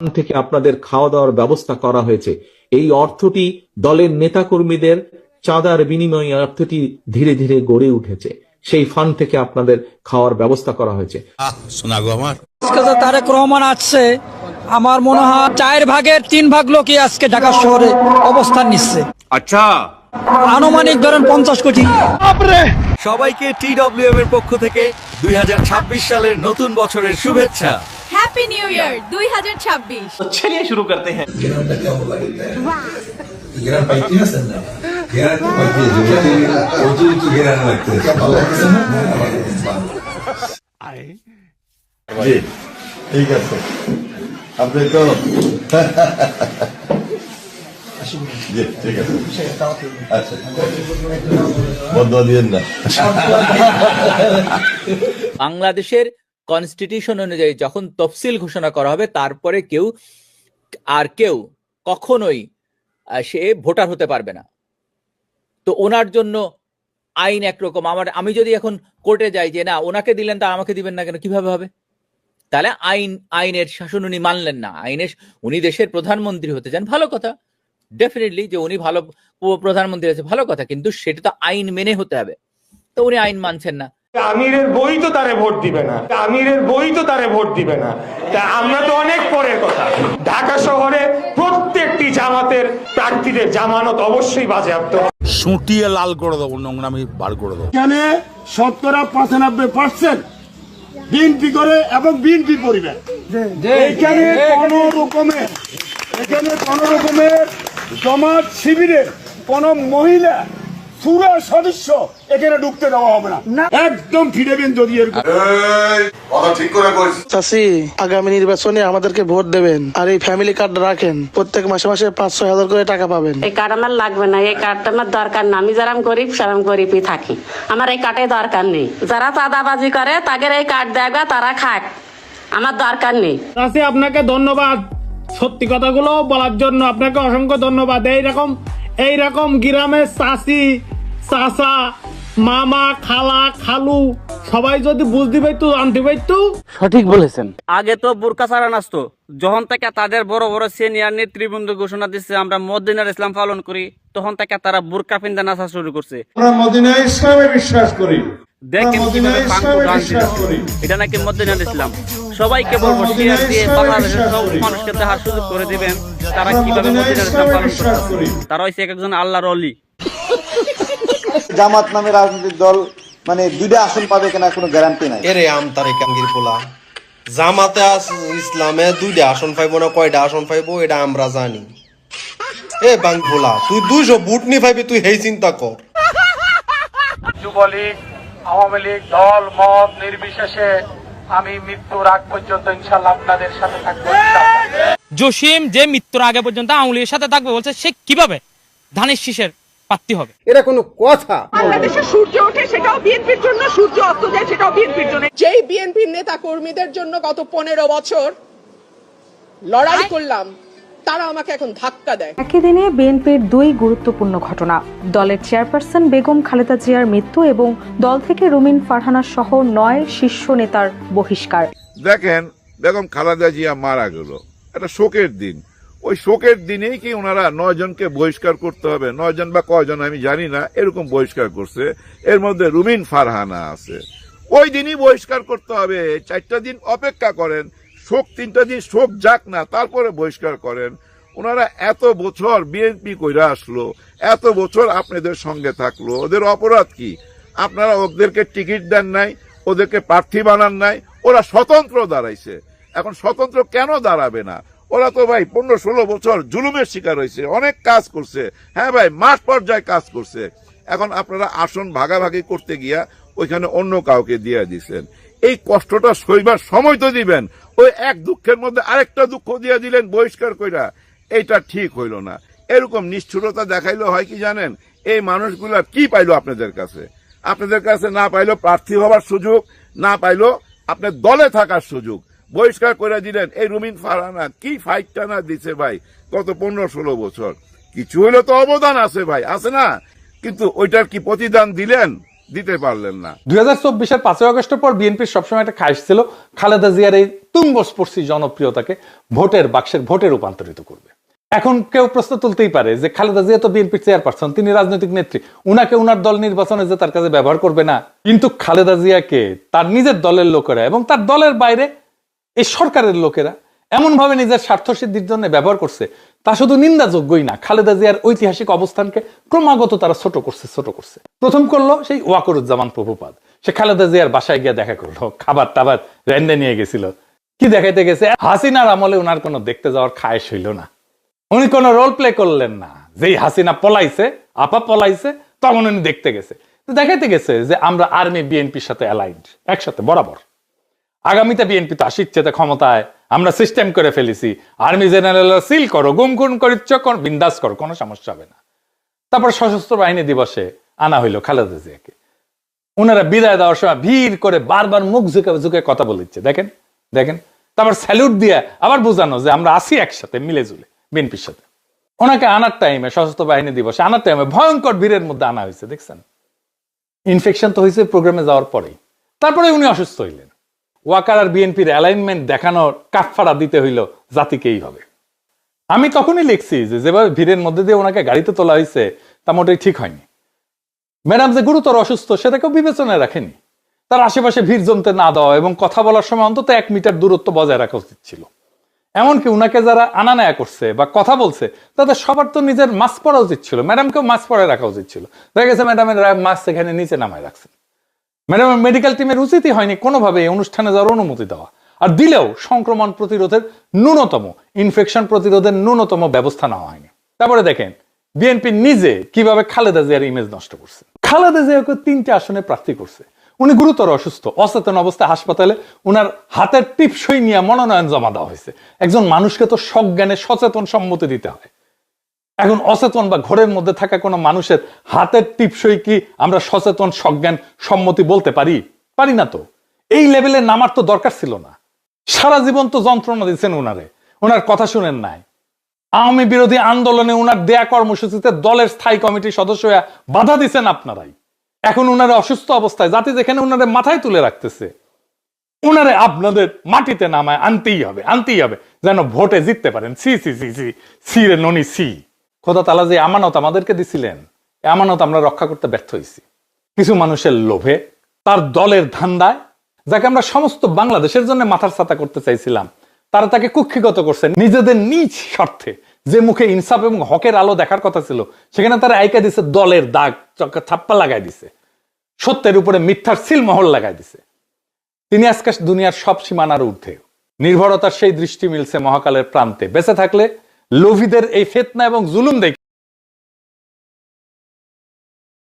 থেকে আপনাদের খাওয়া দাওয়ার ব্যবস্থা করা হয়েছে। এই অর্থটি দলের নেতাকর্মীদের চাঁদার বিনিময়ে অর্থটি ধীরে ধীরে গড়ে উঠেছে। সেই ফান্ড থেকে আপনাদের খাওয়ার ব্যবস্থা করা হয়েছে। তারেক রহমান আসছে, আমার মনে হয় 4 ভাগের 3 ভাগ লোকই আজকে ঢাকা শহরে অবস্থান নিচ্ছে। আচ্ছা, আনুমানিক ধরেন 50 কোটি। সবাইকে TWM এর পক্ষ থেকে 2026 সালের নতুন বছরের শুভেচ্ছা। Happy new year 2026। तो चलिए शुरू करते हैं। जी ঠিক আছে, আপনি তো জি ঠিক আছে, আচ্ছা বন্ধ দিয়েন না। বাংলাদেশের কনস্টিটিউশন অনুযায়ী যখন তফসিল ঘোষণা করা হবে, তারপরে কেউ কখনোই সে ভোটার হতে পারবে না। তো ওনার জন্য আইন একরকম, আমি যদি এখন কোর্টে যাই যে না ওনাকে দিলেন তা আমাকে দিবেন না কেন, কিভাবে হবে? তাহলে আইনের শাসন উনি মানলেন না। উনি দেশের প্রধানমন্ত্রী হতে চান, ভালো কথা, ডেফিনেটলি যে উনি ভালো প্রধানমন্ত্রী আছে, ভালো কথা, কিন্তু সেটা তো আইন মেনে হতে হবে। তো উনি আইন মানছেন না। আমিরের বই তো তারে ভোট দিবে না, আমিরের বই তো তারে ভোট দিবে না। তা আমরা তো অনেক পরের কথা। ঢাকা শহরে প্রত্যেকটি জামাতের প্রার্থীদের জামানত অবশ্যই বাজেয়াপ্ত হবে। সুটিয়ে লাল করে দেবো, নোংরামি বার করে দেবো। এখানে 95% বিএনপি করে এবং বিএনপি পরিবার। এখানে কোন রকমের জামাত শিবিরের কোন মহিলা পুরা সদস্য এখানে ঢুকতে দেওয়া হবে না, একদম ফিরেবেন যদি চাষি আগামী নির্বাচনে আমাদেরকে ভোট দেবেন, আর এই ফ্যামিলি কার্ড রাখেন, প্রত্যেক মাসে মাসে 5-6 হাজার করে টাকা পাবেন। এই কার্ড আমার লাগবে না, এই কার্ডটা আমার দরকার না। আমি যারা গরিব সেরকম গরিবই থাকি, আমার এই কার্ডের দরকার নেই। যারা চাঁদাবাজি করে তাদের এই কার্ড দেবে, তারা খাক, আমার দরকার নেই। চাষি আপনাকে ধন্যবাদ, সত্যি কথাগুলো বলার জন্য আপনাকে অসংখ্য ধন্যবাদ। এইরকম গ্রামের চাষি, চাচা, মামা, খালা, খালু সবাই যদি বুঝতে পারতো, জানতে পারতো। সঠিক বলেছেন। আগে তো বোরকা ছাড়া নাচতো, যখন থেকে তাদের বড় বড় সিনিয়র নেতৃবৃন্দ ঘোষণা দিচ্ছে আমরা মদিনার ইসলাম পালন করি, তখন থেকে তারা বোরকা পিন্দা নাচা শুরু করছে। আমরা মদিনা ইসলামে বিশ্বাস করি। দেখেন কিভাবে এটা নাকি মদিনার ইসলাম। সবাইকে বলবো শেয়ার দিয়ে বাংলাদেশের সব মানুষকে দেখার সুযোগ করে দিবেন তারা কিভাবে মদিনার ইসলাম পালন করছে। তারা হচ্ছে একজন আল্লাহর ওলি। জামাত নামে রাজনৈতিক দল মানে 2টা আসন পাবে কিনা কোনো গ্যারান্টি নাই। এরে আমতারে কাঙ্গির পোলা, জামাতে ইসলামে 2টা আসন পাইবো না, কয়টা আসন পাইবো এটা আমরা জানি। এ বাং পোলা, তুই 200 ভোট নি পাইবি, তুই হেই চিন্তা কর। যুবলীগ, আওয়ামী লীগ, দল মত নির্বিশেষে আমি মৃত্যুর আগ পর্যন্ত ইনশাআল্লাহ আপনাদের সাথে থাকবো। জসিম যে মৃত্যুর আগে পর্যন্ত আওয়ামী লীগের সাথে থাকবে বলছে, সে কিভাবে ধানের শীষের প্রার্থী হবে? এটা কোনো কথা? বাংলাদেশে সূর্য ওঠে সেটাও বিএনপির জন্য, সূর্য অস্ত যায় সেটাও বিএনপির জন্য। যেই বিএনপির নেতা কর্মীদের জন্য গত 15 বছর লড়াই করলাম, তারা আমাকে এখন ধাক্কা দেয়। একই দিনে বিএনপির 2 গুরুত্বপূর্ণ ঘটনা, দলের চেয়ারপারসন বেগম খালেদা জিয়ার মৃত্যু এবং দল থেকে রুমিন ফারহানা সহ 9 শীর্ষ নেতার বহিষ্কার। দেখেন, বেগম খালেদা জিয়া মারা গেল, একটা শোকের দিন। ওই শোকের দিনেই কি ওনারা 9 জনকে বহিষ্কার করতে হবে? 9 জন বা কয়জন আমি জানি না, এরকম বহিষ্কার করছে। এর মধ্যে রুমিন ফারহানা আছে। ওই দিনই বহিষ্কার করতে হবে। 4টা দিন অপেক্ষা করেন, শোক 3টা দিন শোক যাক না, তারপরে বহিষ্কার করেন। ওনারা এত বছর বিএনপি কইরা আসলো, এত বছর আপনাদের সঙ্গে থাকলো, ওদের অপরাধ কি? আপনারা ওদেরকে টিকিট দেন নাই, ওদেরকে প্রার্থী বানান নাই, ওরা স্বতন্ত্র দাঁড়াইছে। এখন স্বতন্ত্র কেন দাঁড়াবে না? ওরা তো ভাই 15-16 বছর জুলুমের শিকার হয়েছে, অনেক কাজ করছে। হ্যাঁ ভাই, মাঠ পর্যায়ে কাজ করছে। এখন আপনারা আসন ভাগাভাগি করতে গিয়া ওইখানে অন্য কাউকে দিয়ে দিচ্ছেন। এই কষ্টটা সইবার সময় তো দিবেন। ওই এক দুঃখের মধ্যে আরেকটা দুঃখ দিয়ে দিলেন বহিষ্কার কইরা, এইটা ঠিক হইল না। এরকম নিষ্ঠুরতা দেখাইলে হয় কি জানেন? এই মানুষগুলা কি পাইলো আপনাদের কাছে? আপনাদের কাছে না পাইলো প্রার্থী হওয়ার সুযোগ, না পাইলো আপনার দলে থাকার সুযোগ। বহিষ্কার করে দিলেন। এই রুমিন ফারহানা কি ফাইটটা না দিছে ভাই গত 15-16 বছর। কিছু হইলে তো অবদান আছে ভাই, আছে না? কিন্তু ওইটার কি প্রতিদান দিলেন? দিতে পারলেন না। 2024-এর 5ই আগস্টের পর বিএনপির সবসময় একটা খাইশ ছিল খালেদা জিয়ার এই তুঙ্গস্পর্শী জনপ্রিয়তাকে ভোটের বাক্সের ভোটে রূপান্তরিত করবে। এখন কেউ প্রশ্ন তুলতেই পারে যে খালেদা জিয়া তো বিএনপির চেয়ারপারসন, তিনি রাজনৈতিক নেত্রী, উনাকে উনার দল নির্বাচনে যে তার কাছে ব্যবহার করবে না। কিন্তু খালেদা জিয়াকে তার নিজের দলের লোকেরা এবং তার দলের বাইরে এই সরকারের লোকেরা এমন ভাবে নিজের স্বার্থ সিদ্ধির জন্য ব্যবহার করছে, তা শুধু নিন্দাযোগ্যই না, খালেদা জিয়ার ঐতিহাসিক অবস্থানকে ক্রমাগত তারা ছোট করছে। প্রথম করলো সেই ওয়াকরুজ্জামান প্রভুপাদ, সে খালেদা জিয়ার বাসায় গিয়ে দেখা করলো, খাবার টাবার রেন্দে নিয়ে গেছিল। কি দেখাইতে গেছে? হাসিনার আমলে উনার কোনো দেখতে যাওয়ার খায়েশ হইল না, উনি কোনো রোল প্লে করলেন না। যেই হাসিনা পলাইছে, আপা পলাইছে, তখন উনি দেখতে গেছে, দেখাইতে গেছে যে আমরা আর্মি বিএনপির সাথে অ্যালাইন্ড, একসাথে বরাবর। আগামীতে বিএনপি তো আসিচ্ছে ক্ষমতায়, আমরা সিস্টেম করে ফেলেছি, আর্মি জেনারেল সিল করো, গুম গুম করিচ্ছ, বিন্দাস করো, কোনো সমস্যা হবে না। তারপর সশস্ত্র বাহিনী দিবসে আনা হইলো খালেদা জিয়াকে, ওনারা বিদায় দেওয়ার সময় ভিড় করে বারবার মুখ ঝুঁকে ঝুঁকে কথা বলিচ্ছে, দেখেন। তারপর স্যালুট দিয়ে আবার বোঝানো যে আমরা আসি একসাথে মিলে জুলে বিএনপির সাথে। ওনাকে আনার টাইমে, সশস্ত্র বাহিনী দিবসে আনার টাইমে ভয়ঙ্কর ভিড়ের মধ্যে আনা হয়েছে, দেখছেন। ইনফেকশন তো হয়েছে প্রোগ্রামে যাওয়ার পরেই, তারপরে উনি অসুস্থ হইলেন। ওয়াকার আর বিএনপির অ্যালাইনমেন্ট দেখানোর কাফফারা দিতে হইল জাতিকেই হবে। আমি তখনই লিখছি যে যেভাবে ভিড়ের মধ্যে দিয়ে ওনাকে গাড়িতে তোলা হয়েছে তা মোটেই ঠিক হয়নি। ম্যাডাম যে গুরুতর অসুস্থ সেটা কেউ বিবেচনায় রাখেনি, তার আশেপাশে ভিড় জমতে না দেওয়া এবং কথা বলার সময় অন্তত 1 মিটার দূরত্ব বজায় রাখা উচিত ছিল। এমনকি উনাকে যারা আনা নেয়া করছে বা কথা বলছে তাদের সবার তো নিজের মাস্ক পরা উচিত ছিল, ম্যাডামকেও মাস্ক পরে রাখা উচিত ছিল। দেখা গেছে ম্যাডামের মাস্ক এখানে নিচে নামায় রাখছেন। ম্যাডামের মেডিকেল টিমের উচিতই হয়নি কোনোভাবে এই অনুষ্ঠানে যাওয়ার অনুমতি দেওয়া, আর দিলেও সংক্রমণ প্রতিরোধের ন্যূনতম, ইনফেকশন প্রতিরোধের ন্যূনতম ব্যবস্থা নেওয়া হয়নি। তারপরে দেখেন বিএনপি নিজে কিভাবে খালেদা জিয়ার ইমেজ নষ্ট করছে। খালেদা জিয়াকে 3টে আসনে প্রার্থী করছে, উনি গুরুতর অসুস্থ, অচেতন অবস্থায় হাসপাতালে, উনার হাতের টিপসই নিয়ে মনোনয়ন জমা দেওয়া হয়েছে। একজন মানুষকে তো সজ্ঞানে সচেতন সম্মতি দিতে হয়। এখন অচেতন বা ঘরের মধ্যে থাকা কোনো মানুষের হাতের টিপসই কি আমরা সচেতন সজ্ঞান সম্মতি বলতে পারি না। তো এই লেভেলে নামার তো দরকার ছিল না। সারা জীবন তো যন্ত্রণা দিচ্ছেন উনারে, ওনার কথা শুনেন নাই। আওয়ামী বিরোধী আন্দোলনে উনার দেয়া কর্মসূচিতে দলের স্থায়ী কমিটির সদস্য হয়ে বাধা দিচ্ছেন আপনারাই। এখন উনারে অসুস্থ অবস্থায় জাতি যেখানে উনারে মাথায় তুলে রাখতেছে, উনারে আপনাদের মাটিতে নামায় আনতেই হবে যেন ভোটে জিততে পারেন। সি রে ননি সি। খোদা তাআলা যে আমানত আমাদেরকে দিছিলেন, আমানত আমরা রক্ষা করতে ব্যর্থ হয়েছি কিছু মানুষের লোভে, তার দলের ধান্দায়। যাকে আমরা সমস্ত বাংলাদেশের জন্য মাথার ছাতা করতে চাইছিলাম, তারা তাকে কুক্ষিগত করছে নিজেদের নিজ স্বার্থে। যে মুখে ইনসাফ এবং হকের আলো দেখার কথা ছিল সেখানে তারা আইকা দিছে দলের দাগ, ছাপ্পা লাগাই দিছে, সত্যের উপরে মিথ্যার সিলমোহর লাগাই দিছে। তিনি আজকে দুনিয়ার সব সীমানার ঊর্ধ্বে, নির্ভরতার সেই দৃষ্টি মিলছে মহাকালের প্রান্তে। বেঁচে থাকলে লোভীদের এই ফিতনা এবং জুলুম দেখে